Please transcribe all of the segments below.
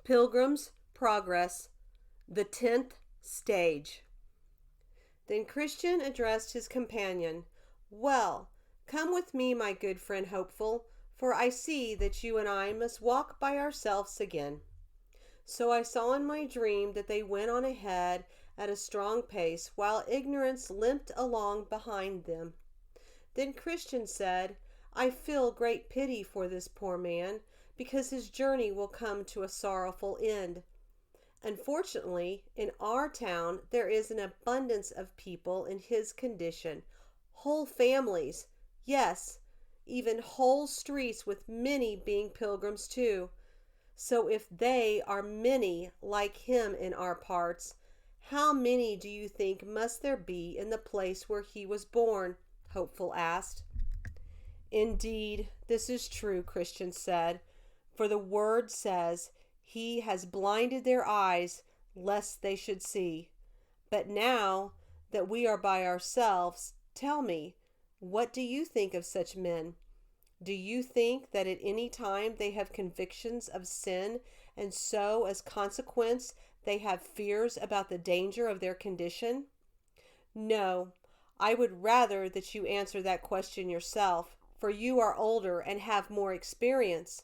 Pilgrim's Progress, the 10th stage. Then Christian addressed his companion. Well, come with me, my good friend Hopeful, for I see that you and I must walk by ourselves again. So I saw in my dream that they went on ahead at a strong pace, while ignorance limped along behind them. Then Christian said, I feel great pity for this poor man, because his journey will come to a sorrowful end. Unfortunately, in our town, there is an abundance of people in his condition, whole families, yes, even whole streets, with many being pilgrims too. So if they are many like him in our parts, how many do you think must there be in the place where he was born? Hopeful asked. Indeed, this is true, Christian said, for the word says, He has blinded their eyes, lest they should see. But now that we are by ourselves, tell me, what do you think of such men? Do you think that at any time they have convictions of sin, and so as consequence they have fears about the danger of their condition? No, I would rather that you answer that question yourself, for you are older and have more experience.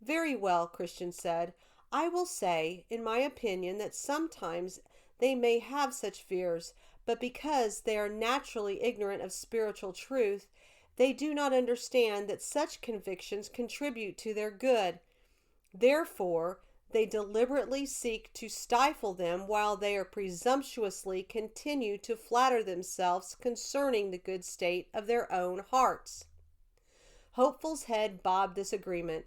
Very well, Christian said. I will say, in my opinion, that sometimes they may have such fears, but because they are naturally ignorant of spiritual truth, they do not understand that such convictions contribute to their good. Therefore, they deliberately seek to stifle them while they are presumptuously continue to flatter themselves concerning the good state of their own hearts. Hopeful's head bobbed this agreement.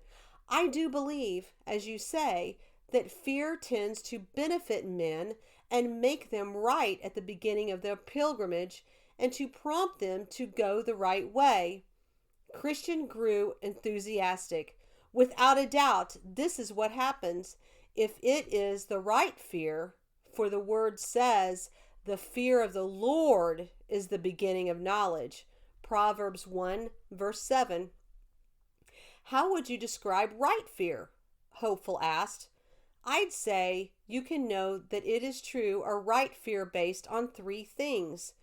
I do believe, as you say, that fear tends to benefit men and make them right at the beginning of their pilgrimage and to prompt them to go the right way. Christian grew enthusiastic. Without a doubt, this is what happens if it is the right fear, for the word says, the fear of the Lord is the beginning of knowledge. Proverbs 1, verse 7. How would you describe right fear? Hopeful asked. I'd say you can know that it is true or right fear based on three things.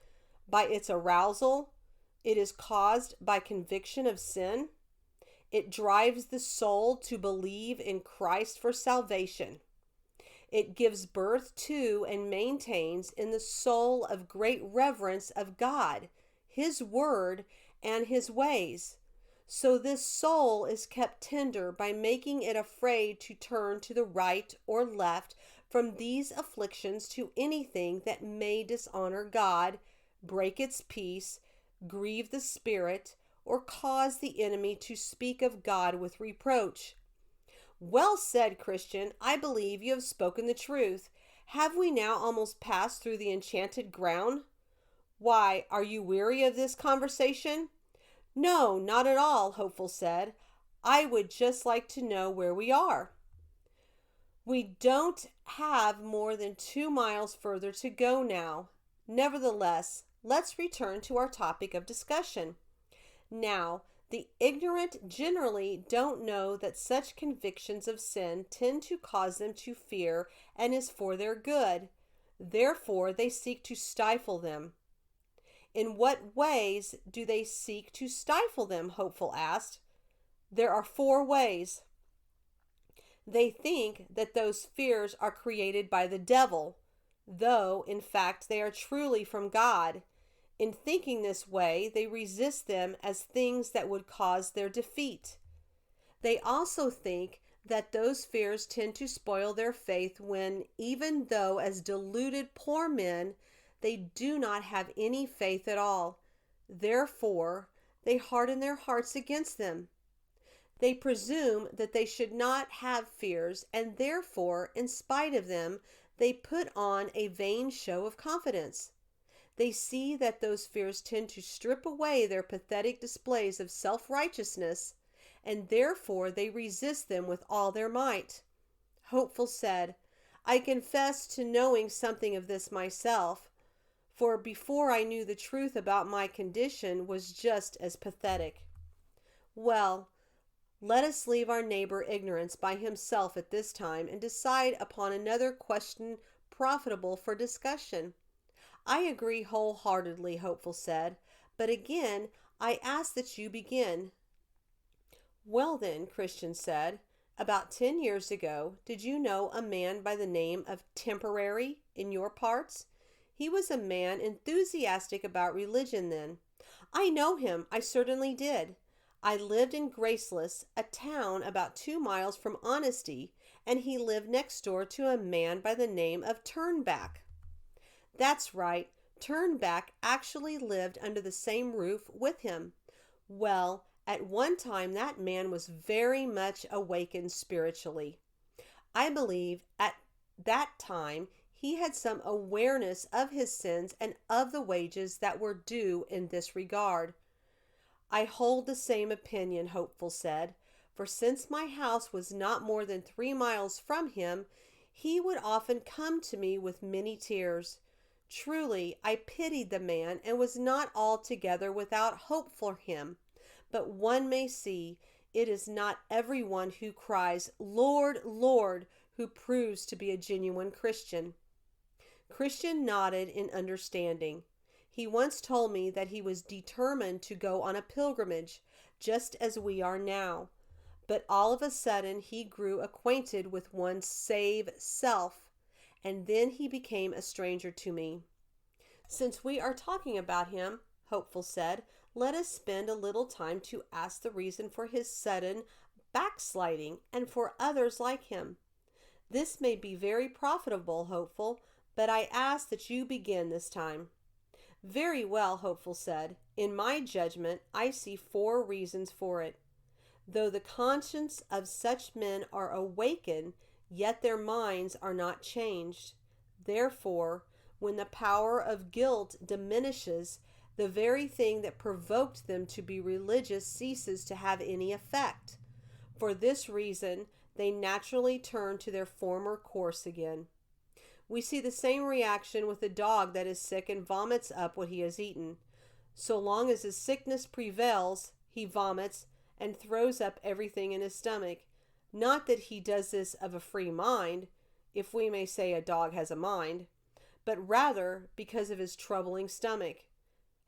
By its arousal, it is caused by conviction of sin. It drives the soul to believe in Christ for salvation. It gives birth to and maintains in the soul of great reverence of God, His Word, and His ways. So this soul is kept tender by making it afraid to turn to the right or left from these afflictions to anything that may dishonor God, break its peace, grieve the Spirit, or cause the enemy to speak of God with reproach. Well said, Christian. I believe you have spoken the truth. Have we now almost passed through the enchanted ground? Why, are you weary of this conversation? No, not at all, Hopeful said. I would just like to know where we are. We don't have more than 2 miles further to go now. Nevertheless, let's return to our topic of discussion. Now, the ignorant generally don't know that such convictions of sin tend to cause them to fear and is for their good. Therefore, they seek to stifle them. In what ways do they seek to stifle them? Hopeful asked. There are 4 ways. They think that those fears are created by the devil, though in fact they are truly from God. In thinking this way, they resist them as things that would cause their defeat. They also think that those fears tend to spoil their faith when, even though as deluded poor men, they do not have any faith at all. Therefore, they harden their hearts against them. They presume that they should not have fears, and therefore, in spite of them, they put on a vain show of confidence. They see that those fears tend to strip away their pathetic displays of self-righteousness, and therefore they resist them with all their might. Hopeful said, I confess to knowing something of this myself, for before I knew the truth about my condition was just as pathetic. Well, Let us leave our neighbor ignorance by himself at this time and decide upon another question profitable for discussion. I agree wholeheartedly, Hopeful said, but again, I ask that you begin. Well then, Christian said, about 10 years ago, did you know a man by the name of Temporary in your parts? He was a man enthusiastic about religion then. I know him, I certainly did. I lived in Graceless, a town about 2 miles from Honesty, and he lived next door to a man by the name of Turnback. That's right, Turnback actually lived under the same roof with him. Well, at one time that man was very much awakened spiritually. I believe at that time he had some awareness of his sins and of the wages that were due in this regard. I hold the same opinion, Hopeful said, for since my house was not more than 3 miles from him, he would often come to me with many tears. Truly, I pitied the man and was not altogether without hope for him. But one may see it is not everyone who cries, Lord, Lord, who proves to be a genuine Christian. Christian nodded in understanding. He once told me that he was determined to go on a pilgrimage, just as we are now. But all of a sudden he grew acquainted with one's save self, and then he became a stranger to me. Since we are talking about him, Hopeful said, let us spend a little time to ask the reason for his sudden backsliding and for others like him. This may be very profitable, Hopeful, but I ask that you begin this time. Very well, Hopeful said. In my judgment, I see 4 reasons for it. Though the conscience of such men are awakened, yet their minds are not changed. Therefore, when the power of guilt diminishes, the very thing that provoked them to be religious ceases to have any effect. For this reason, they naturally turn to their former course again. We see the same reaction with a dog that is sick and vomits up what he has eaten. So long as his sickness prevails, he vomits and throws up everything in his stomach. Not that he does this of a free mind, if we may say a dog has a mind, but rather because of his troubling stomach.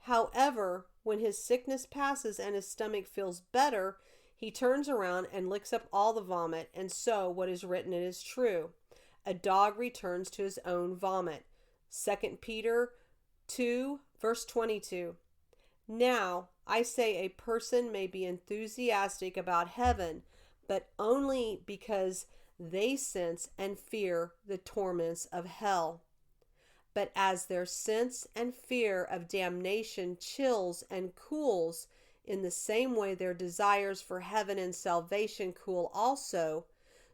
However, when his sickness passes and his stomach feels better, he turns around and licks up all the vomit, and so what is written is true. A dog returns to his own vomit. 2 Peter 2, verse 22. Now, I say a person may be enthusiastic about heaven, but only because they sense and fear the torments of hell. But as their sense and fear of damnation chills and cools, in the same way their desires for heaven and salvation cool also,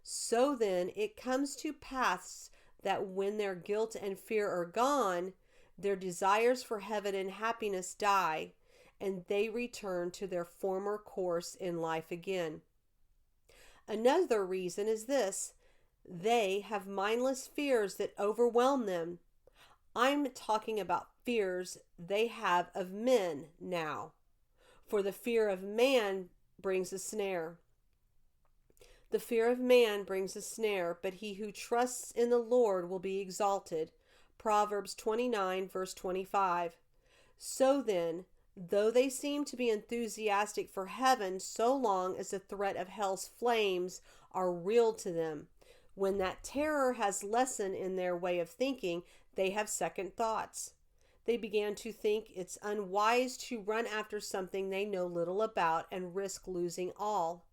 so then it comes to pass that when their guilt and fear are gone, their desires for heaven and happiness die, and they return to their former course in life again. Another reason is this: they have mindless fears that overwhelm them. I'm talking about fears they have of men now, for the fear of man brings a snare. The fear of man brings a snare, but he who trusts in the Lord will be exalted. Proverbs 29, verse 25. So then, though they seem to be enthusiastic for heaven so long as the threat of hell's flames are real to them, when that terror has lessened in their way of thinking, they have second thoughts. They began to think it's unwise to run after something they know little about and risk losing all.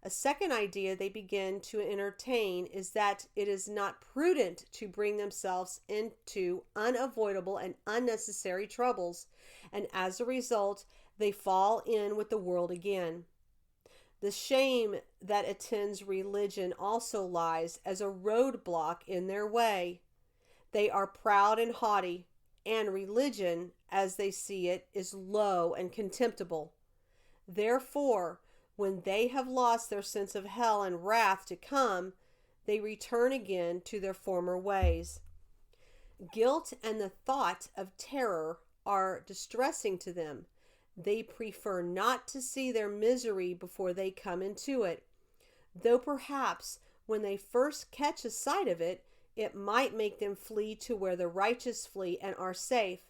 A second idea they begin to entertain is that it is not prudent to bring themselves into unavoidable and unnecessary troubles, and as a result, they fall in with the world again. The shame that attends religion also lies as a roadblock in their way. They are proud and haughty, and religion, as they see it, is low and contemptible. Therefore, when they have lost their sense of hell and wrath to come, they return again to their former ways. Guilt and the thought of terror are distressing to them. They prefer not to see their misery before they come into it, though perhaps when they first catch a sight of it, it might make them flee to where the righteous flee and are safe.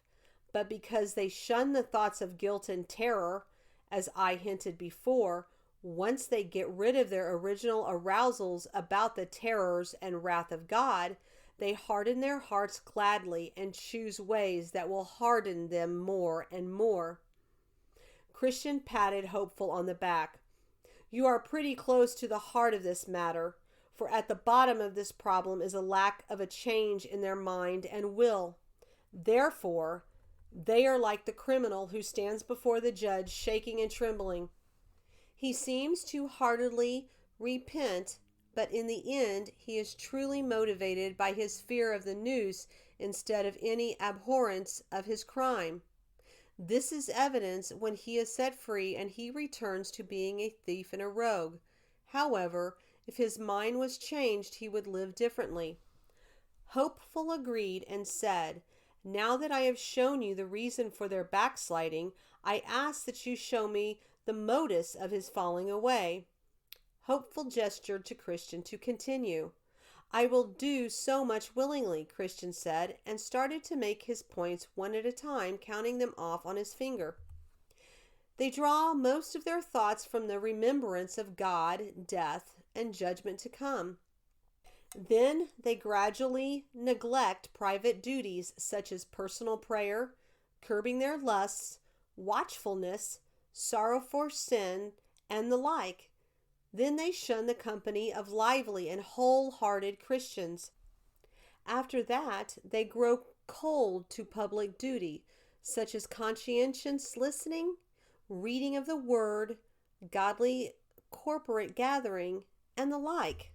But because they shun the thoughts of guilt and terror, as I hinted before, once they get rid of their original arousals about the terrors and wrath of God, they harden their hearts gladly and choose ways that will harden them more and more. Christian patted Hopeful on the back. You are pretty close to the heart of this matter, for at the bottom of this problem is a lack of a change in their mind and will. Therefore, they are like the criminal who stands before the judge shaking and trembling. He seems to heartily repent, but in the end he is truly motivated by his fear of the noose instead of any abhorrence of his crime. This is evidence when he is set free and he returns to being a thief and a rogue. However, if his mind was changed, he would live differently. Hopeful agreed and said, Now that I have shown you the reason for their backsliding, I ask that you show me the modus of his falling away. Hopeful gestured to Christian to continue. I will do so much willingly, Christian said, and started to make his points one at a time, counting them off on his finger. They draw most of their thoughts from the remembrance of God, death, and judgment to come. Then they gradually neglect private duties such as personal prayer, curbing their lusts, watchfulness, sorrow for sin, and the like. Then they shun the company of lively and wholehearted Christians. After that, they grow cold to public duty, such as conscientious listening, reading of the word, godly corporate gathering, and the like.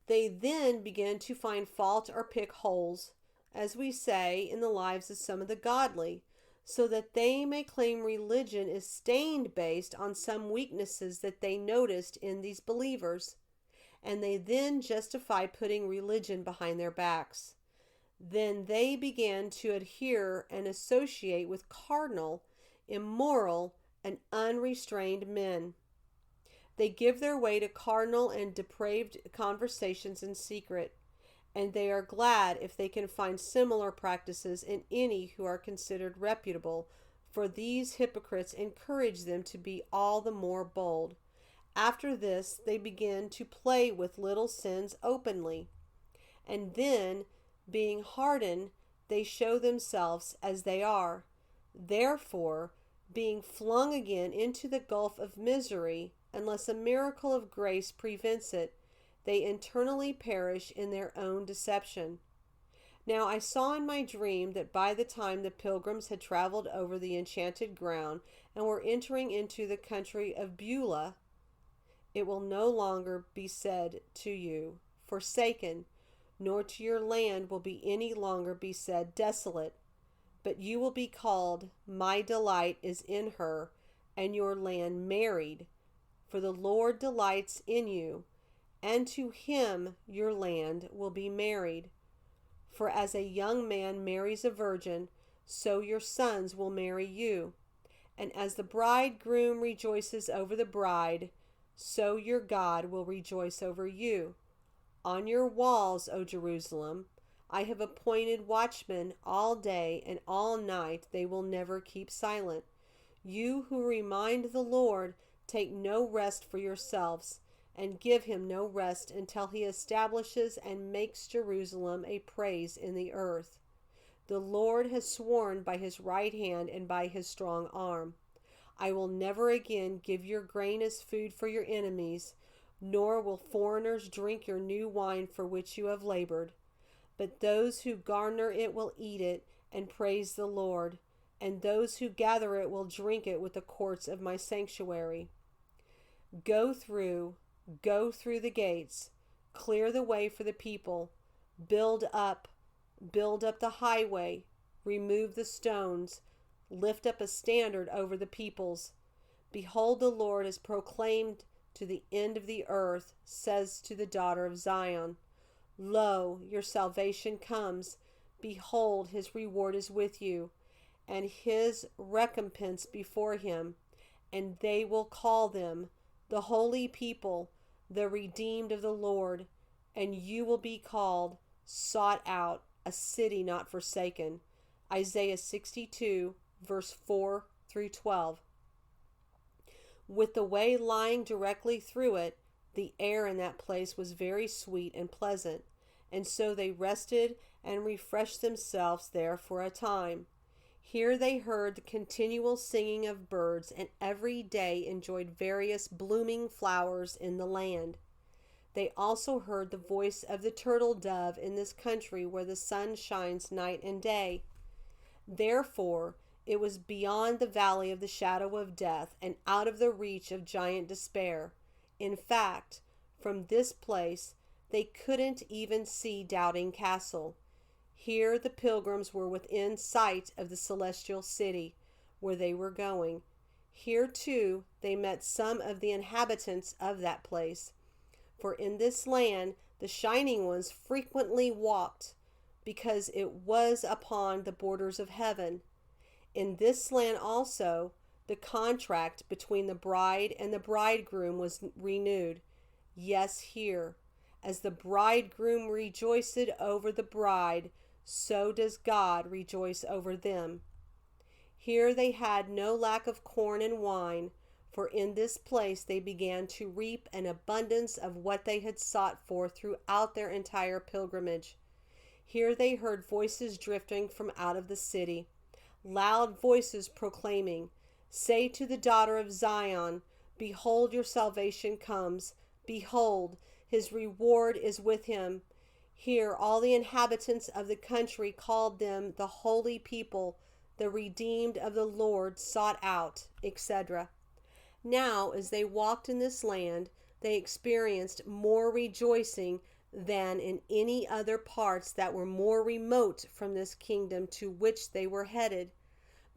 They then begin to find fault or pick holes, as we say, in the lives of some of the godly, so that they may claim religion is stained based on some weaknesses that they noticed in these believers, and they then justify putting religion behind their backs. Then they began to adhere and associate with carnal, immoral, and unrestrained men. They give their way to carnal and depraved conversations in secret, and they are glad if they can find similar practices in any who are considered reputable, for these hypocrites encourage them to be all the more bold. After this, they begin to play with little sins openly, and then, being hardened, they show themselves as they are. Therefore, being flung again into the gulf of misery, unless a miracle of grace prevents it, they internally perish in their own deception. Now I saw in my dream that by the time the pilgrims had traveled over the enchanted ground and were entering into the country of Beulah, it will no longer be said to you, Forsaken, nor to your land will be any longer be said, Desolate, but you will be called, My delight is in her, and your land married, for the Lord delights in you, and to him your land will be married. For as a young man marries a virgin, so your sons will marry you. And as the bridegroom rejoices over the bride, so your God will rejoice over you. On your walls, O Jerusalem, I have appointed watchmen all day and all night. They will never keep silent. You who remind the Lord, take no rest for yourselves, and give him no rest until he establishes and makes Jerusalem a praise in the earth. The Lord has sworn by his right hand and by his strong arm. I will never again give your grain as food for your enemies, nor will foreigners drink your new wine for which you have labored. But those who garner it will eat it and praise the Lord, and those who gather it will drink it with the courts of my sanctuary. Go through the gates, clear the way for the people, build up the highway, remove the stones, lift up a standard over the peoples. Behold, the Lord is proclaimed to the end of the earth, says to the daughter of Zion. Lo, your salvation comes. Behold, his reward is with you. and his recompense before him, and they will call them the holy people, the redeemed of the Lord, and you will be called sought out, a city not forsaken. Isaiah 62, verse 4 through 12. With the way lying directly through it, the air in that place was very sweet and pleasant, and so they rested and refreshed themselves there for a time. Here they heard the continual singing of birds, and every day enjoyed various blooming flowers in the land. They also heard the voice of the turtle dove in this country where the sun shines night and day. Therefore, it was beyond the valley of the shadow of death and out of the reach of giant despair. In fact, from this place, they couldn't even see Doubting Castle. Here the pilgrims were within sight of the celestial city where they were going. Here, too, they met some of the inhabitants of that place. For in this land the Shining Ones frequently walked, because it was upon the borders of heaven. In this land also the contract between the bride and the bridegroom was renewed. Yes, here, as the bridegroom rejoiced over the bride, so does God rejoice over them. Here they had no lack of corn and wine, for in this place they began to reap an abundance of what they had sought for throughout their entire pilgrimage. Here they heard voices drifting from out of the city, loud voices proclaiming, "Say to the daughter of Zion, behold, your salvation comes. Behold, his reward is with him." Here all the inhabitants of the country called them the holy people, the redeemed of the Lord, sought out, etc. Now, as they walked in this land, they experienced more rejoicing than in any other parts that were more remote from this kingdom to which they were headed.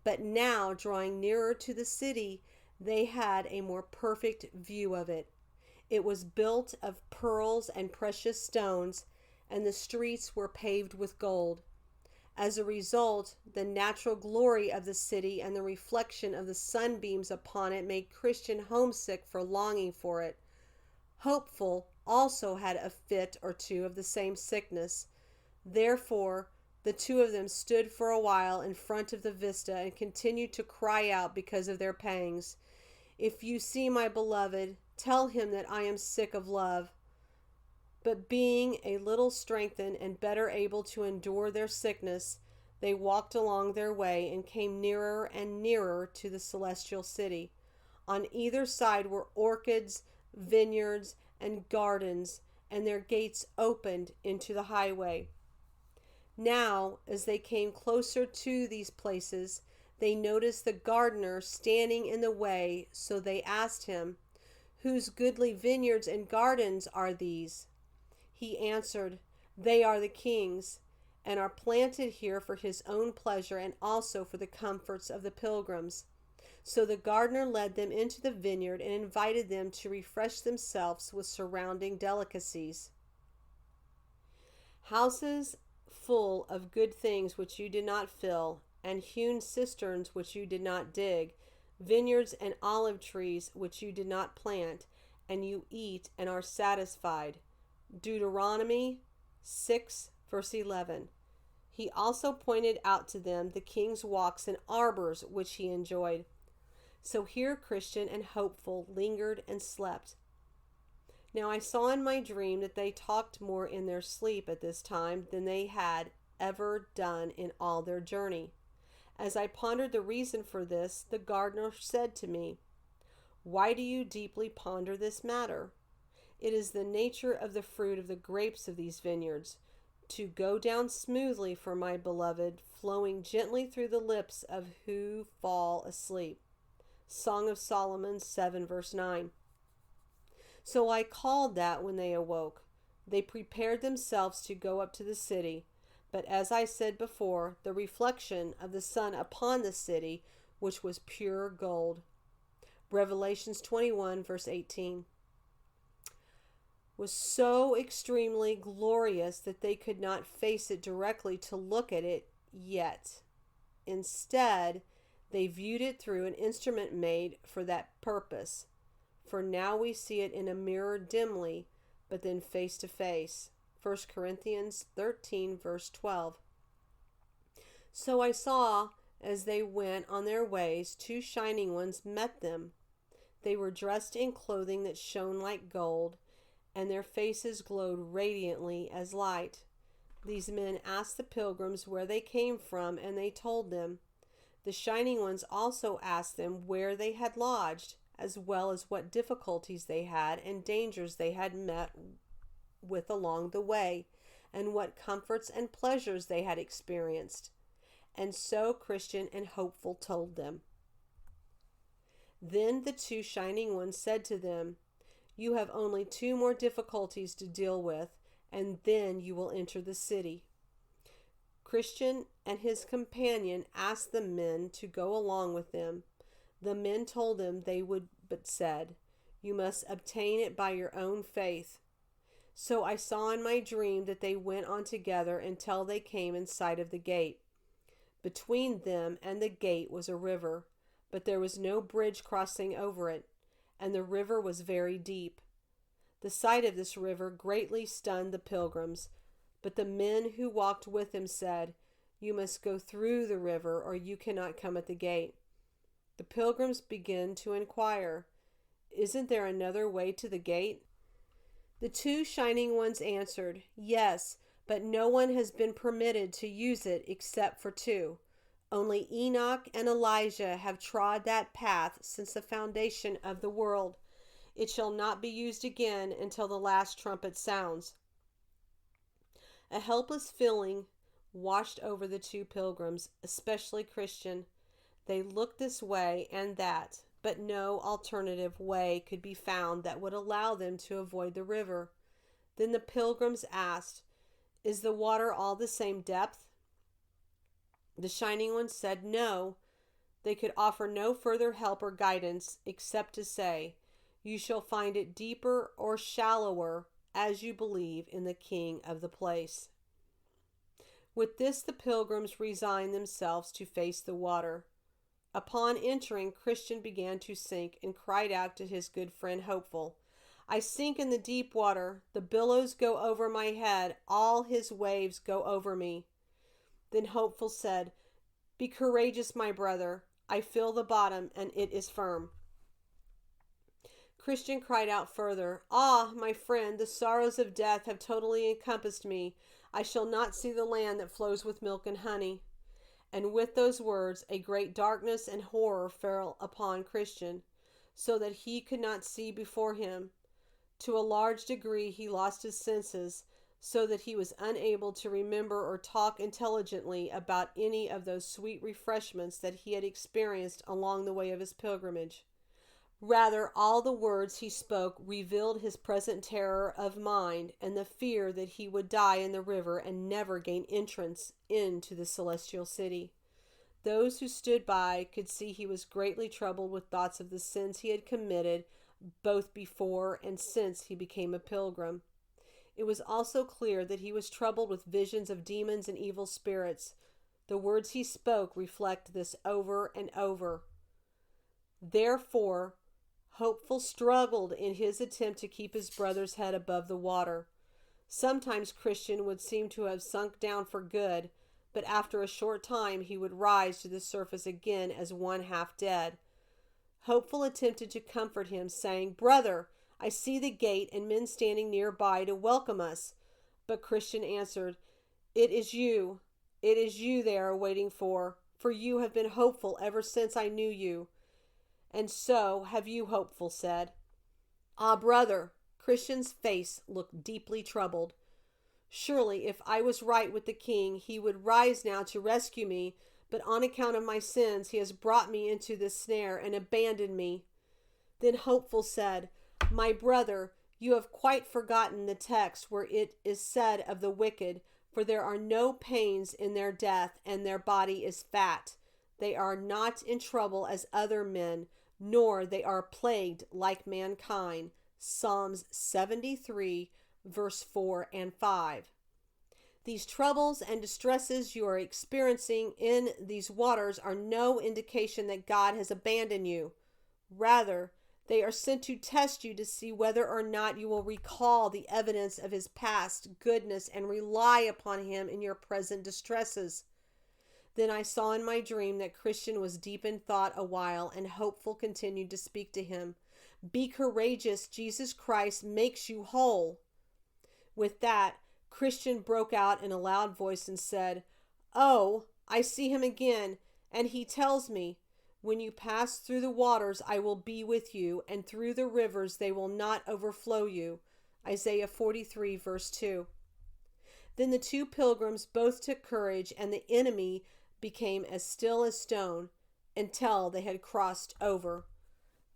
But now, drawing nearer to the city, they had a more perfect view of it. It was built of pearls and precious stones, and the streets were paved with gold. As a result, the natural glory of the city and the reflection of the sunbeams upon it made Christian homesick for longing for it. Hopeful also had a fit or two of the same sickness. Therefore, the two of them stood for a while in front of the vista and continued to cry out because of their pangs. "If you see my beloved, tell him that I am sick of love." But being a little strengthened and better able to endure their sickness, they walked along their way and came nearer and nearer to the celestial city. On either side were orchards, vineyards, and gardens, and their gates opened into the highway. Now, as they came closer to these places, they noticed the gardener standing in the way, so they asked him, "Whose goodly vineyards and gardens are these?" He answered, "They are the king's, and are planted here for his own pleasure and also for the comforts of the pilgrims." So the gardener led them into the vineyard and invited them to refresh themselves with surrounding delicacies. Houses full of good things which you did not fill, and hewn cisterns which you did not dig, vineyards and olive trees which you did not plant, and you eat and are satisfied. Deuteronomy 6, verse 11. He also pointed out to them the king's walks and arbors which he enjoyed. So here Christian and Hopeful lingered and slept. Now I saw in my dream that they talked more in their sleep at this time than they had ever done in all their journey. As I pondered the reason for this, the gardener said to me, "Why do you deeply ponder this matter? It is the nature of the fruit of the grapes of these vineyards, to go down smoothly for my beloved, flowing gently through the lips of who fall asleep." Song of Solomon 7, verse 9. So I called that when they awoke. They prepared themselves to go up to the city, but as I said before, the reflection of the sun upon the city, which was pure gold. Revelations 21, verse 18. Was so extremely glorious that they could not face it directly to look at it yet. Instead, they viewed it through an instrument made for that purpose. For now we see it in a mirror dimly, but then face to face. 1 Corinthians 13, verse 12. So I saw, as they went on their ways, two shining ones met them. They were dressed in clothing that shone like gold, and their faces glowed radiantly as light. These men asked the pilgrims where they came from, and they told them. The shining ones also asked them where they had lodged, as well as what difficulties they had and dangers they had met with along the way, and what comforts and pleasures they had experienced. And so Christian and Hopeful told them. Then the two shining ones said to them, "You have only 2 more difficulties to deal with, and then you will enter the city." Christian and his companion asked the men to go along with them. The men told them they would, but said, "You must obtain it by your own faith." So I saw in my dream that they went on together until they came in sight of the gate. Between them and the gate was a river, but there was no bridge crossing over it, and the river was very deep. The sight of this river greatly stunned the pilgrims, but the men who walked with him said, "You must go through the river, or you cannot come at the gate." The pilgrims began to inquire, "Isn't there another way to the gate?" The two shining ones answered, "Yes, but no one has been permitted to use it except for 2. Only Enoch and Elijah have trod that path since the foundation of the world. It shall not be used again until the last trumpet sounds." A helpless feeling washed over the 2 pilgrims, especially Christian. They looked this way and that, but no alternative way could be found that would allow them to avoid the river. Then the pilgrims asked, "Is the water all the same depth?" The shining ones said no. They could offer no further help or guidance except to say, "You shall find it deeper or shallower as you believe in the king of the place." With this, the pilgrims resigned themselves to face the water. Upon entering, Christian began to sink and cried out to his good friend Hopeful, "I sink in the deep water. The billows go over my head. All his waves go over me." Then Hopeful said, "Be courageous, my brother. I feel the bottom, and it is firm." Christian cried out further, "Ah, my friend, the sorrows of death have totally encompassed me. I shall not see the land that flows with milk and honey." And with those words, a great darkness and horror fell upon Christian, so that he could not see before him. To a large degree he lost his senses, so that he was unable to remember or talk intelligently about any of those sweet refreshments that he had experienced along the way of his pilgrimage. Rather, all the words he spoke revealed his present terror of mind and the fear that he would die in the river and never gain entrance into the celestial city. Those who stood by could see he was greatly troubled with thoughts of the sins he had committed both before and since he became a pilgrim. It was also clear that he was troubled with visions of demons and evil spirits. The words he spoke reflect this over and over. Therefore, Hopeful struggled in his attempt to keep his brother's head above the water. Sometimes Christian would seem to have sunk down for good, but after a short time he would rise to the surface again as one half dead. Hopeful attempted to comfort him, saying, "Brother, I see the gate and men standing nearby to welcome us." But Christian answered, It is you they are waiting for you have been hopeful ever since I knew you. And so have you, Hopeful said. "Ah, brother," Christian's face looked deeply troubled. "Surely, if I was right with the king, he would rise now to rescue me, but on account of my sins, he has brought me into this snare and abandoned me." Then Hopeful said, "My brother, you have quite forgotten the text where it is said of the wicked, 'For there are no pains in their death, and their body is fat. They are not in trouble as other men, nor they are plagued like mankind.'" Psalms 73, verse 4 and 5. These troubles and distresses you are experiencing in these waters are no indication that God has abandoned you. Rather, they are sent to test you to see whether or not you will recall the evidence of his past goodness and rely upon him in your present distresses. Then I saw in my dream that Christian was deep in thought a while, and Hopeful continued to speak to him. Be courageous, Jesus Christ makes you whole. With that, Christian broke out in a loud voice and said, Oh, I see him again, and he tells me, when you pass through the waters, I will be with you, and through the rivers they will not overflow you. Isaiah 43, verse 2. Then the two pilgrims both took courage, and the enemy became as still as stone until they had crossed over.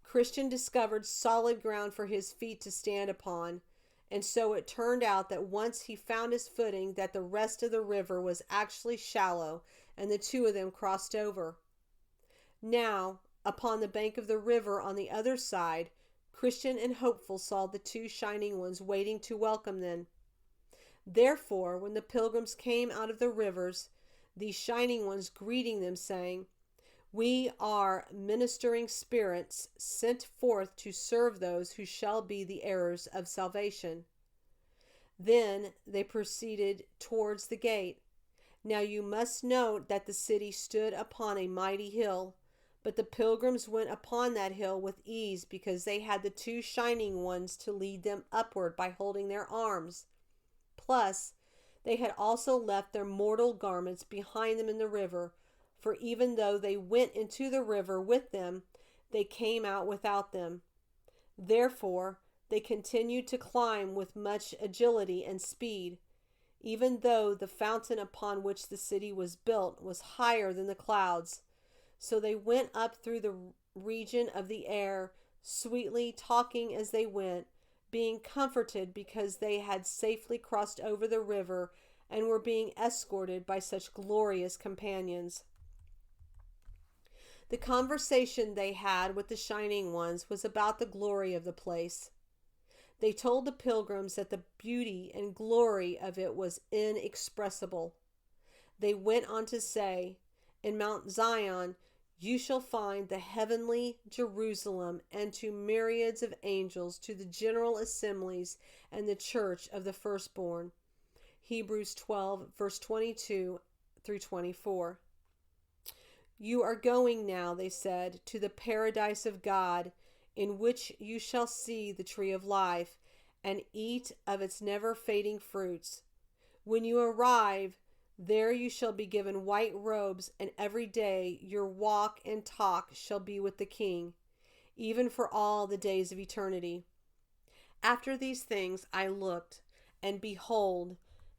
Christian discovered solid ground for his feet to stand upon, and so it turned out that once he found his footing, that the rest of the river was actually shallow, and the two of them crossed over. Now, upon the bank of the river on the other side, Christian and Hopeful saw the two shining ones waiting to welcome them. Therefore, when the pilgrims came out of the rivers, these shining ones greeting them, saying, We are ministering spirits sent forth to serve those who shall be the heirs of salvation. Then they proceeded towards the gate. Now you must note that the city stood upon a mighty hill, but the pilgrims went upon that hill with ease because they had the two shining ones to lead them upward by holding their arms. Plus, they had also left their mortal garments behind them in the river, for even though they went into the river with them, they came out without them. Therefore, they continued to climb with much agility and speed, even though the fountain upon which the city was built was higher than the clouds. So they went up through the region of the air, sweetly talking as they went, being comforted because they had safely crossed over the river and were being escorted by such glorious companions. The conversation they had with the shining ones was about the glory of the place. They told the pilgrims that the beauty and glory of it was inexpressible. They went on to say, In Mount Zion you shall find the heavenly Jerusalem, and to myriads of angels, to the general assemblies and the church of the firstborn. Hebrews 12, verse 22 through 24. You are going now, they said, to the paradise of God, in which you shall see the tree of life, and eat of its never-fading fruits. When you arrive, there you shall be given white robes, and every day your walk and talk shall be with the King, even for all the days of eternity. After these things I looked, and behold,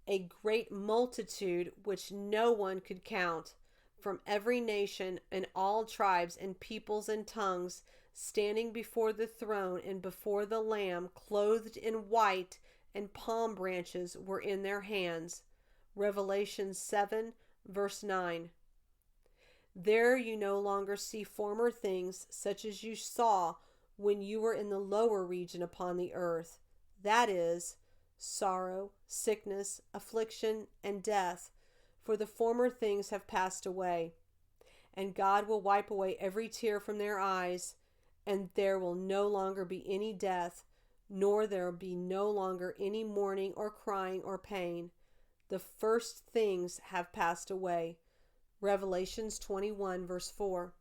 a great multitude which no one could count, from every nation and all tribes and peoples and tongues, standing before the throne and before the Lamb, clothed in white, and palm branches were in their hands. Revelation 7, verse 9. There you no longer see former things such as you saw when you were in the lower region upon the earth, that is, sorrow, sickness, affliction, and death, for the former things have passed away. And God will wipe away every tear from their eyes, and there will no longer be any death, nor there will be no longer any mourning or crying or pain. The first things have passed away. Revelations 21, verse 4.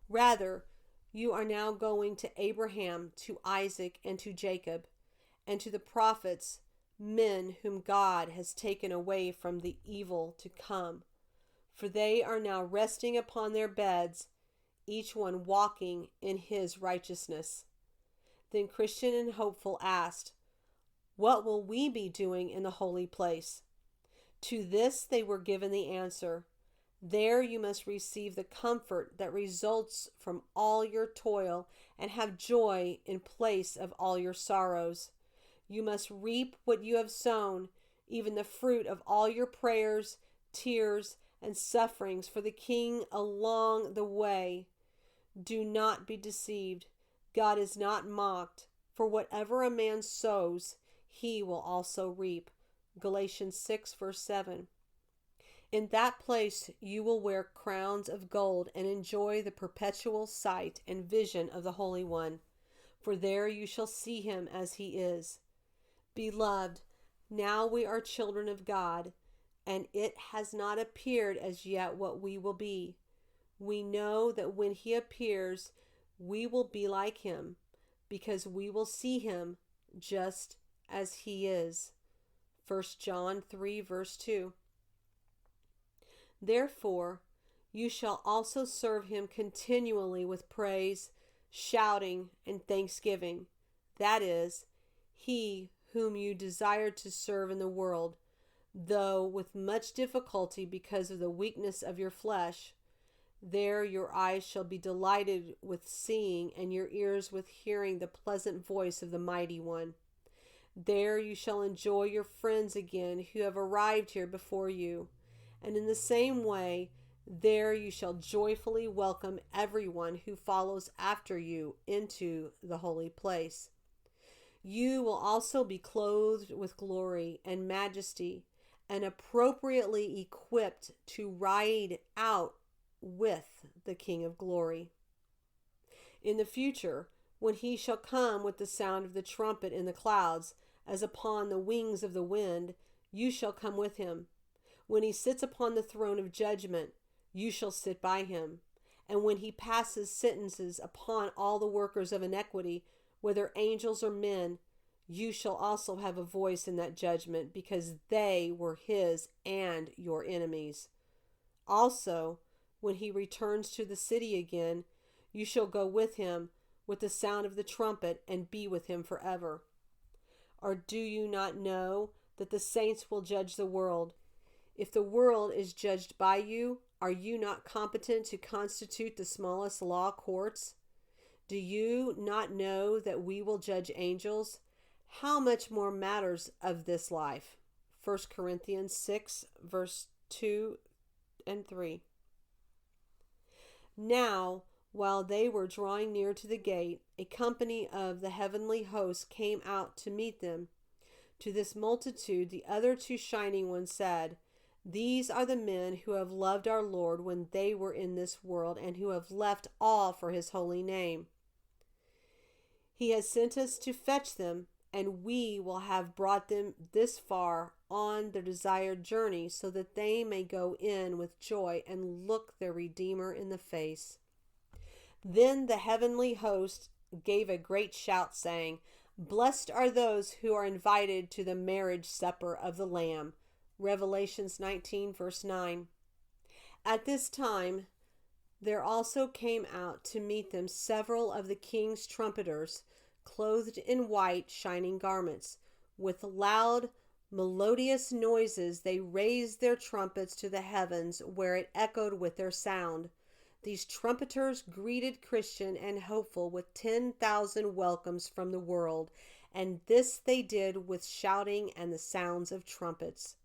Rather, you are now going to Abraham, to Isaac, and to Jacob, and to the prophets, men whom God has taken away from the evil to come. For they are now resting upon their beds, each one walking in his righteousness. Then Christian and Hopeful asked, What will we be doing in the holy place? To this they were given the answer, There you must receive the comfort that results from all your toil and have joy in place of all your sorrows. You must reap what you have sown, even the fruit of all your prayers, tears, and sufferings for the King along the way. Do not be deceived. God is not mocked, for whatever a man sows, he will also reap. Galatians 6, verse 7. In that place you will wear crowns of gold and enjoy the perpetual sight and vision of the Holy One, for there you shall see him as he is. Beloved, now we are children of God, and it has not appeared as yet what we will be. We know that when he appears, we will be like him, because we will see him just as he is. 1 John 3, verse 2. Therefore, you shall also serve him continually with praise, shouting, and thanksgiving. That is, he whom you desire to serve in the world, though with much difficulty because of the weakness of your flesh. There your eyes shall be delighted with seeing, and your ears with hearing the pleasant voice of the Mighty One. There you shall enjoy your friends again who have arrived here before you. And in the same way, there you shall joyfully welcome everyone who follows after you into the holy place. You will also be clothed with glory and majesty, and appropriately equipped to ride out with the King of Glory. In the future, when he shall come with the sound of the trumpet in the clouds, as upon the wings of the wind, you shall come with him. When he sits upon the throne of judgment, you shall sit by him. And when he passes sentences upon all the workers of iniquity, whether angels or men, you shall also have a voice in that judgment, because they were his and your enemies. Also, when he returns to the city again, you shall go with him with the sound of the trumpet and be with him forever. Or do you not know that the saints will judge the world? If the world is judged by you, are you not competent to constitute the smallest law courts? Do you not know that we will judge angels? How much more matters of this life? 1 Corinthians 6, verse 2 and 3. Now, while they were drawing near to the gate, a company of the heavenly host came out to meet them. To this multitude the other two shining ones said, These are the men who have loved our Lord when they were in this world, and who have left all for his holy name. He has sent us to fetch them, and we will have brought them this far on their desired journey, so that they may go in with joy and look their Redeemer in the face. Then the heavenly host gave a great shout, saying, Blessed are those who are invited to the marriage supper of the Lamb. Revelations 19, verse 9. At this time, there also came out to meet them several of the king's trumpeters, clothed in white, shining garments. With loud, melodious noises, they raised their trumpets to the heavens, where it echoed with their sound. These trumpeters greeted Christian and Hopeful with 10,000 welcomes from the world, and this they did with shouting and the sounds of trumpets.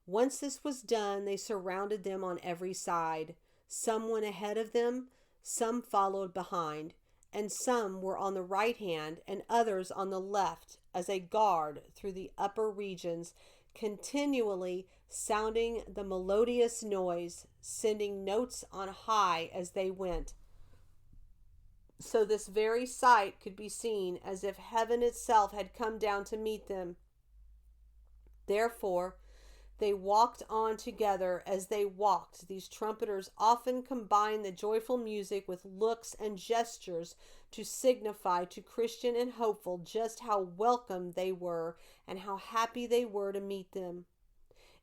Once this was done, they surrounded them on every side. Some went ahead of them, some followed behind, and some were on the right hand and others on the left as a guard through the upper regions, continually sounding the melodious noise, sending notes on high as they went. So this very sight could be seen as if heaven itself had come down to meet them. Therefore, they walked on together. As they walked, these trumpeters often combined the joyful music with looks and gestures to signify to Christian and Hopeful just how welcome they were and how happy they were to meet them.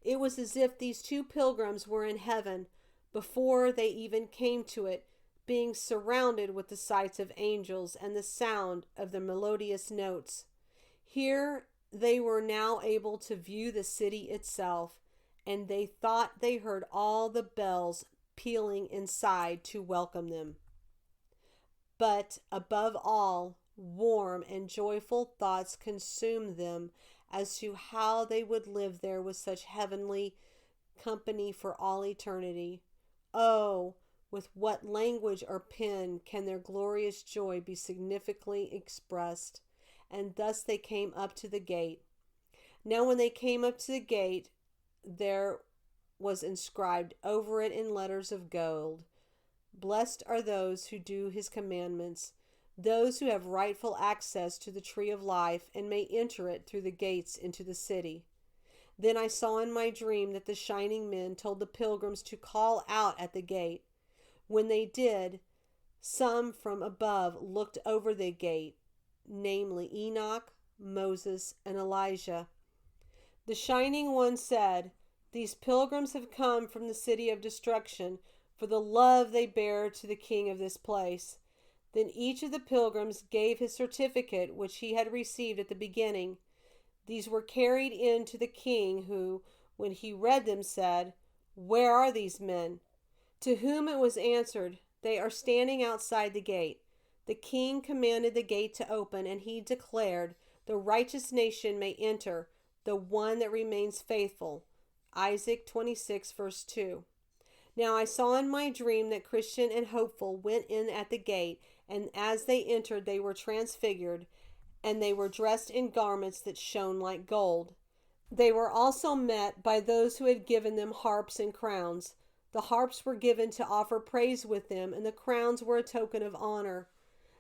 It was as if these two pilgrims were in heaven before they even came to it, being surrounded with the sights of angels and the sound of the melodious notes. Here they were now able to view the city itself, and they thought they heard all the bells pealing inside to welcome them. But above all, warm and joyful thoughts consumed them as to how they would live there with such heavenly company for all eternity. Oh, with what language or pen can their glorious joy be significantly expressed? And thus they came up to the gate. Now when they came up to the gate, there was inscribed over it in letters of gold, "Blessed are those who do his commandments, those who have rightful access to the tree of life and may enter it through the gates into the city." Then I saw in my dream that the shining men told the pilgrims to call out at the gate. When they did, some from above looked over the gate, namely Enoch, Moses, and Elijah. The shining one said, "These pilgrims have come from the city of destruction for the love they bear to the king of this place." Then each of the pilgrims gave his certificate which he had received at the beginning. These were carried in to the king, who, when he read them, said, "Where are these men?" To whom it was answered, "They are standing outside the gate." The king commanded the gate to open, and he declared, "The righteous nation may enter, the one that remains faithful." Isaiah 26, verse 2. Now I saw in my dream that Christian and Hopeful went in at the gate, and as they entered they were transfigured, and they were dressed in garments that shone like gold. They were also met by those who had given them harps and crowns. The harps were given to offer praise with them, and the crowns were a token of honor.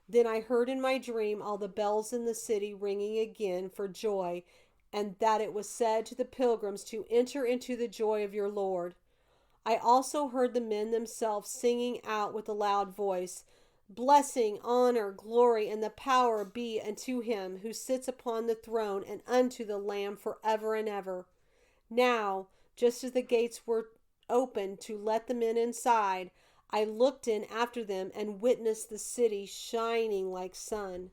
Then I heard in my dream all the bells in the city ringing again for joy, and that it was said to the pilgrims to enter into the joy of your Lord. I also heard the men themselves singing out with a loud voice, "Blessing, honor, glory, and the power be unto him who sits upon the throne and unto the Lamb forever and ever." Now, just as the gates were opened to let them in inside, I looked in after them and witnessed the city shining like sun.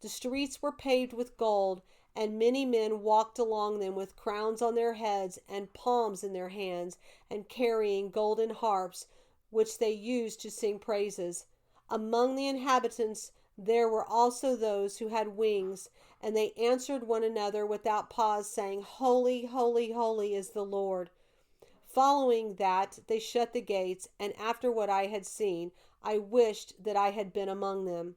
The streets were paved with gold, and many men walked along them with crowns on their heads and palms in their hands, and carrying golden harps, which they used to sing praises. Among the inhabitants there were also those who had wings, and they answered one another without pause, saying, "Holy, holy, holy is the Lord." Following that, they shut the gates, and after what I had seen, I wished that I had been among them.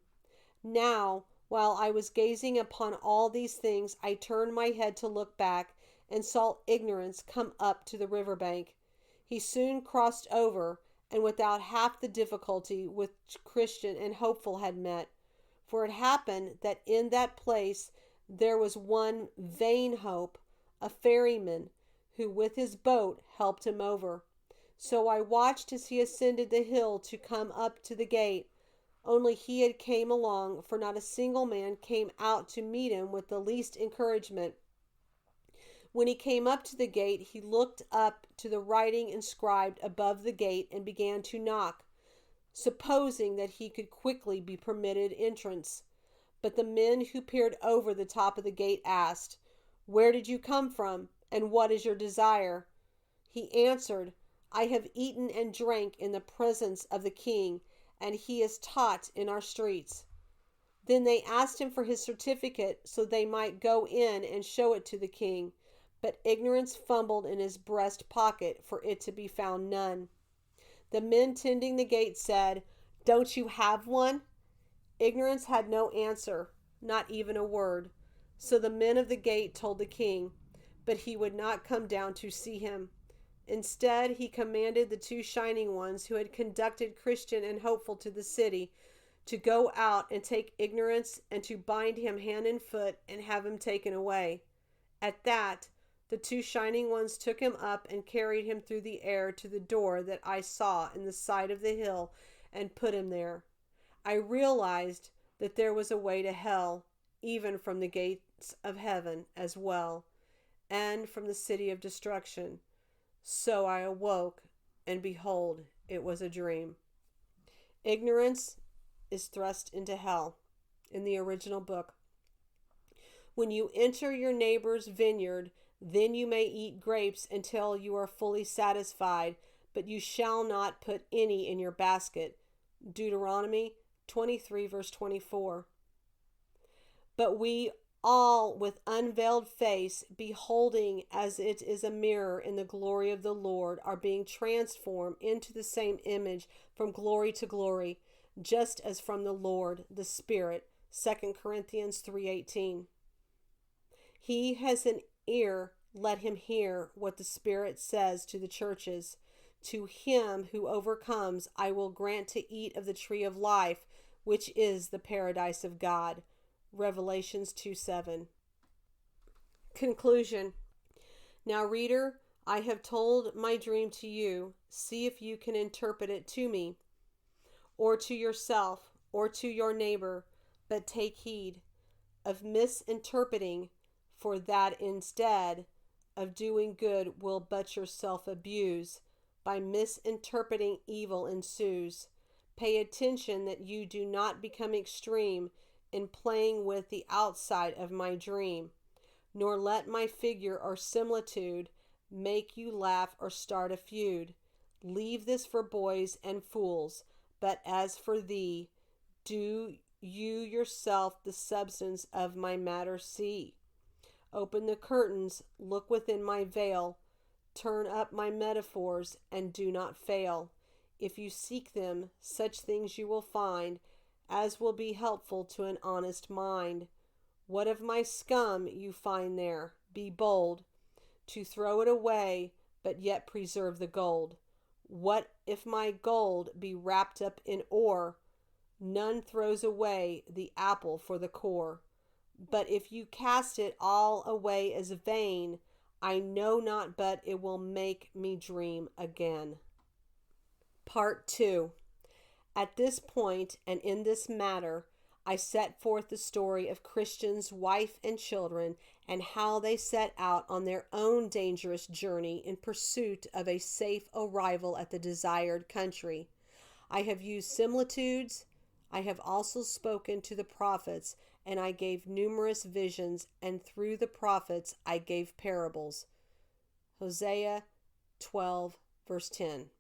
Now, while I was gazing upon all these things, I turned my head to look back, and saw Ignorance come up to the river bank. He soon crossed over, and without half the difficulty which Christian and Hopeful had met. For it happened that in that place there was one Vain Hope, a ferryman, who with his boat helped him over. So I watched as he ascended the hill to come up to the gate. Only he had came along, for not a single man came out to meet him with the least encouragement. When he came up to the gate, he looked up to the writing inscribed above the gate and began to knock, supposing that he could quickly be permitted entrance. But the men who peered over the top of the gate asked, "Where did you come from, and what is your desire?" He answered, "I have eaten and drank in the presence of the king, and he is taught in our streets." Then they asked him for his certificate, so they might go in and show it to the king. But Ignorance fumbled in his breast pocket for it to be found none. The men tending the gate said, "Don't you have one?" Ignorance had no answer, not even a word. So the men of the gate told the king, but he would not come down to see him. Instead, he commanded the two shining ones who had conducted Christian and Hopeful to the city to go out and take Ignorance and to bind him hand and foot and have him taken away. At that, the two shining ones took him up and carried him through the air to the door that I saw in the side of the hill and put him there. I realized that there was a way to hell, even from the gates of heaven as well, and from the city of destruction. So I awoke, and behold, it was a dream. Ignorance is thrust into hell in the original book. When you enter your neighbor's vineyard, then you may eat grapes until you are fully satisfied, but you shall not put any in your basket. Deuteronomy 23, verse 24. But we all, with unveiled face, beholding as it is a mirror in the glory of the Lord, are being transformed into the same image from glory to glory, just as from the Lord, the Spirit. 2 Corinthians 3:18. He has an ear, let him hear what the Spirit says to the churches. To him who overcomes, I will grant to eat of the tree of life, which is the paradise of God. Revelations 2:7. Conclusion. Now, reader, I have told my dream to you. See if you can interpret it to me, or to yourself, or to your neighbor, but take heed of misinterpreting, for that instead of doing good will but yourself abuse. By misinterpreting, evil ensues. Pay attention that you do not become extreme in playing with the outside of my dream, nor let my figure or similitude make you laugh or start a feud. Leave this for boys and fools, but as for thee, do you yourself the substance of my matter see. Open the curtains, look within my veil, turn up my metaphors, and do not fail. If you seek them, such things you will find as will be helpful to an honest mind. What of my scum you find there? Be bold to throw it away, but yet preserve the gold. What if my gold be wrapped up in ore? None throws away the apple for the core. But if you cast it all away as vain, I know not but it will make me dream again. Part 2. At this point and in this matter, I set forth the story of Christian's wife and children and how they set out on their own dangerous journey in pursuit of a safe arrival at the desired country. I have used similitudes. I have also spoken to the prophets, and I gave numerous visions, and through the prophets I gave parables. Hosea 12, verse 10.